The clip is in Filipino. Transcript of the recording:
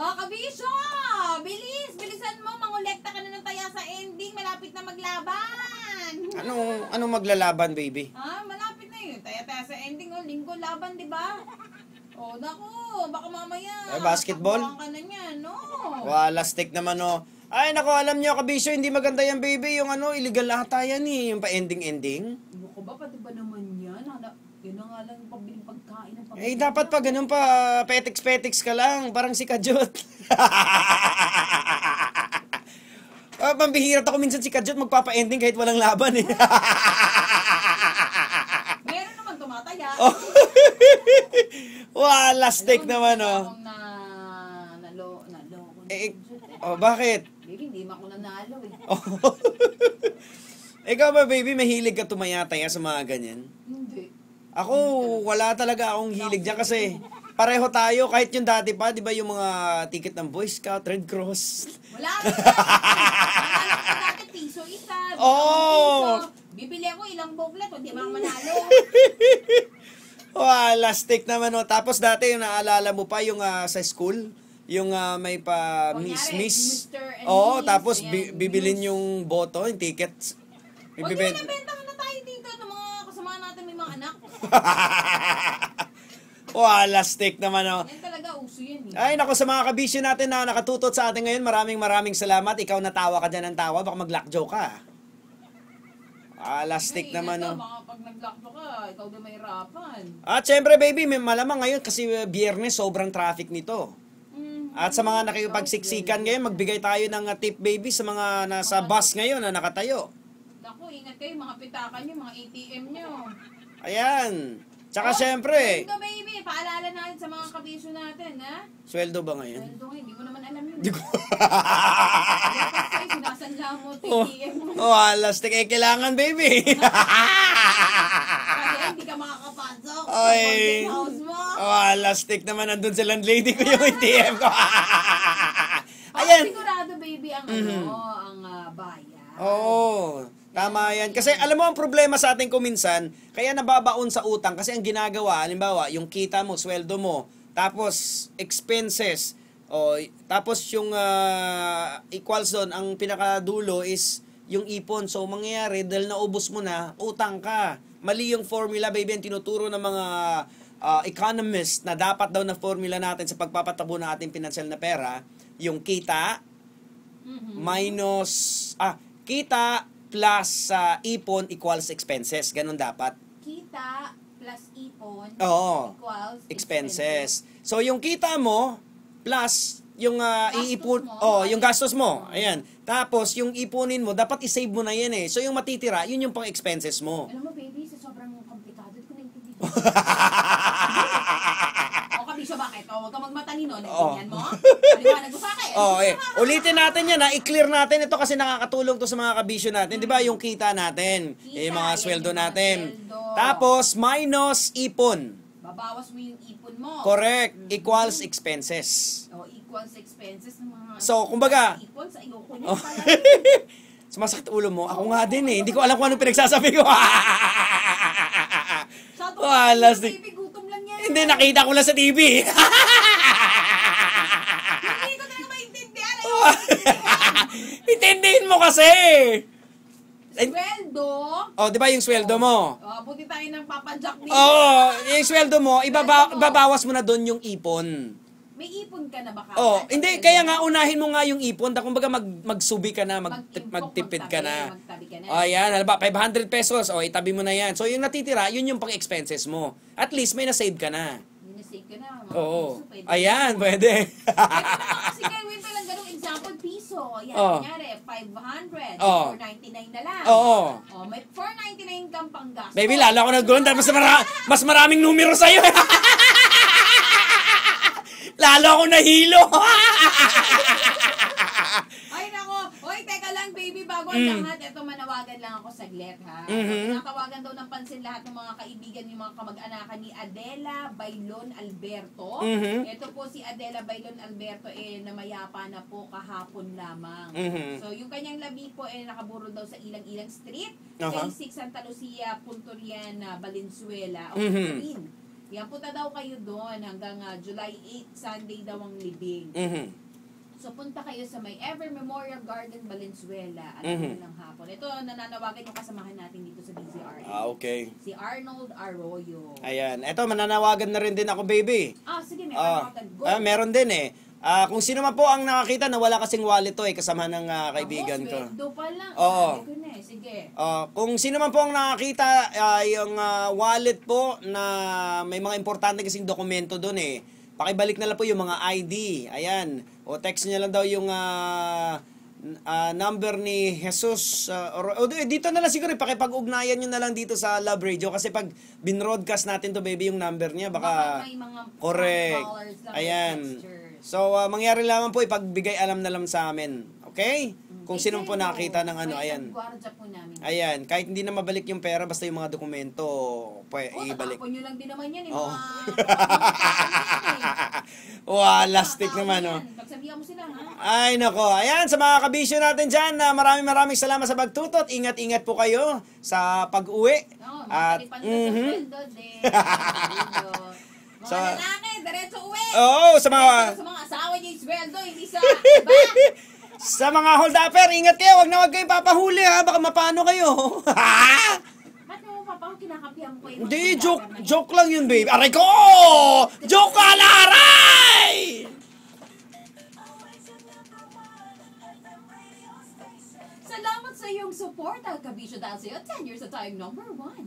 Oh, kabisyo! Bilis! Bilisan mo! Mangolekta ka na ng taya sa ending. Malapit na maglaban. Anong maglalaban, baby? Malapit na yun. Taya-taya sa ending. Oh, linggo laban, di ba? Oh, naku. Baka mamaya. Basketball? Takbuhan ka na niyan, no? Wala, stick naman, oh. Ay, naku, alam niyo, kabisyo, hindi maganda yan, baby. Yung illegal ata yan, eh. Yung pa-ending-ending. Ano ko ba? Pati ba naman yan? Yun na nga lang yung pabiling pagkain. Dapat pa ganun pa. Petix-petix ka lang. Parang si Kajot. Pambihirap ako minsan si Kajot magpapa-ending kahit walang laban, eh. Meron naman tumataya. Oh. Wala, stick naman, oh. Nalo. Bakit? Baby, hindi mo ako nanalo, eh. Ikaw ba, baby, mahilig ka tumayataya sa mga ganyan? Hindi. Ako, wala talaga akong hilig dyan kasi pareho tayo, kahit yung dati pa, di ba yung mga ticket ng Boy Scout, Red Cross? Wala rin. Dati piso isa. Oh! Bibili ako ilang booklet, hindi mo manalo. Wala, stick naman, oh. Tapos dati yung naalala mo pa yung sa school, yung may pa miss. Oo, tapos bibilin yung boto, yung tickets. O di ba nabenta na tayo dito ng mga kasama natin, may mga anak. Wala, stick naman, oh. Yan talaga, uso yan, eh. Ay, naku, sa mga kabisyo natin na nakatutot sa atin ngayon, maraming salamat. Ikaw natawa ka dyan ng tawa, baka mag-lock joke ka. Stick naman, oh. Baka pag nag-lock ka, ikaw din may hirapan. At syempre, baby, may malamang ngayon kasi Biyernes, sobrang traffic nito. At sa mga nakipagsiksikan ngayon, magbigay tayo ng tip, baby, sa mga nasa bus ngayon na nakatayo. Naku, ingat kayo, mga pitakan nyo, mga ATM nyo. Ayan. Tsaka syempre, Sweldo, baby, paalala natin sa mga kabisyo natin, ha? sweldo ba ngayon? Sweldo, hindi ko naman alam yun. Hindi ko. Kasi sinasanla mo, ATM mo. Stick, kailangan, baby. Kasi hindi ka makakapasok sa Ay. house mo. Stick naman, nandun sa landlady ko yung ATM ko. Ayan. Sigurado, baby, ang ang bayan. Oo. Tama yan. Kasi alam mo ang problema sa atin kuminsan, kaya nababaon sa utang kasi ang ginagawa, halimbawa, yung kita mo, sweldo mo, tapos expenses, tapos yung equals doon, ang pinakadulo is yung ipon. So, mangyayari, dahil naubos mo na, utang ka. Mali yung formula, baby, ang tinuturo ng mga economist na dapat daw na formula natin sa pagpapatabo ng ating pinansyal na pera, yung kita, minus, kita, plus ipon equals expenses. Ganun dapat. Kita plus ipon equals expenses. So, yung kita mo plus yung iipon, yung gastos mo. Ayan. Tapos, yung ipunin mo, dapat isave mo na yan, eh. So, yung matitira, yun yung pang expenses mo. Alam mo, baby, sa sobrang komplikado, ko naintindihan. Kabisyo, bakit? Huwag kang magmatalino. Naintindihan mo? Paliwanag mo sa akin. Ulitin natin yan, i-clear natin ito kasi nakakatulong to sa mga kabisyo natin. Di ba? Yung kita natin, yung mga sweldo natin. Tapos, minus ipon. Babawas mo yung ipon mo. Correct. Equals expenses. Equals expenses ng mga... So, kumbaga... Ipon sa iyoko niya. Sumasakit ulo mo. Ako nga din, eh. Hindi ko alam kung anong pinagsasabi ko. Baby, gutom lang yan. Hindi, nakita ko lang sa TV. Hindi ko na maintindihan. Intindihin mo kasi. Sweldo. Di ba yung sweldo mo? Buti tayo ng papadjak dito. Yung sweldo mo, ibabawas mo na doon yung ipon. May ipon ka na baka? Hindi, kaya nga unahin mo nga yung ipon. Kumbaga magsubi ka na, magtipid ka na. Magtabi ka na. Yan, halimbawa 500 pesos, itabi mo na yan. So yung natitira, yun yung pang-expenses mo. At least may na-save ka na. May na-save ka na. Ayan, pwede. Kasi gawin pa lang ganung example, piso. Yan, kunyari, 500. 499 na lang. May 499 kang panggastos. Baby, lalo ako nag-gulong dahil mas maraming numero sa'yo. Lalo ako nahilo. Ay, nako. Hoy, teka lang, baby, bago ang lahat. Ito, manawagan lang ako saglit, ha? Nakawagan daw ng pansin lahat ng mga kaibigan, yung mga kamag-anakan ni Adela Bailon Alberto. Ito po si Adela Bailon Alberto, namayapa na po kahapon lamang. So, yung kanyang labi po, nakaburo daw sa Ilang-Ilang Street, K6 Santa Lucia, Punturian, Valenzuela, o Turin. Yan, punta daw kayo doon hanggang July 8, Sunday daw ang libing. So, punta kayo sa may Ever Memorial Garden, Valenzuela. Ng hapon. Ito, nananawagan yung kasamahan natin dito sa DZRH. Okay. Si Arnold Arroyo. Ayan. Ito, mananawagan na rin din ako, baby. Sige, may panawagan. Go. Meron din eh. Kung sino man po ang nakakita na wala kasing wallet to kasama ng kaibigan ko. Sweldo pa lang. Oo. Sabi ko na eh. Sige. Kung sino man po ang nakakita, yung wallet po na may mga importante kasing dokumento doon pakibalik na lang po yung mga ID. Ayan. O text niya lang daw yung number ni Jesus. Dito na lang siguro, pakipag-ugnayan nyo na lang dito sa Love Radio. Kasi pag binroadcast natin to baby yung number niya, baka may mga correct. callers lang, Ayan. texters. So, mangyari lamang po, ipagbigay alam na lang sa amin. Okay? Kung sino po nakakita ng ayan. Po namin. Ayan, kahit hindi na mabalik yung pera, basta yung mga dokumento, ibalik. Tatapon nyo lang din naman yan. Oo. Lastik naman, Pagsabihan mo sila, ha? Ay, nako. Ayan, sa mga kabisyo natin dyan, maraming salamat sa pagtutot. Ingat-ingat po kayo sa pag-uwi. At, sweldo din. Mga lalaki, diretso uwi. Sa mga asawa niyo yung sweldo, hindi sa iba. Sa mga hold-upper, ingat kayo. Huwag kayo papahuli, ha. Baka mapano kayo. Ba't mo kinakampihan mo kayo? Hindi, joke lang yun, babe. Aray ko! Joke ka na, aray! Salamat sa iyong support, Al Kabisyo, dahil sa'yo 10 years at tayong #1.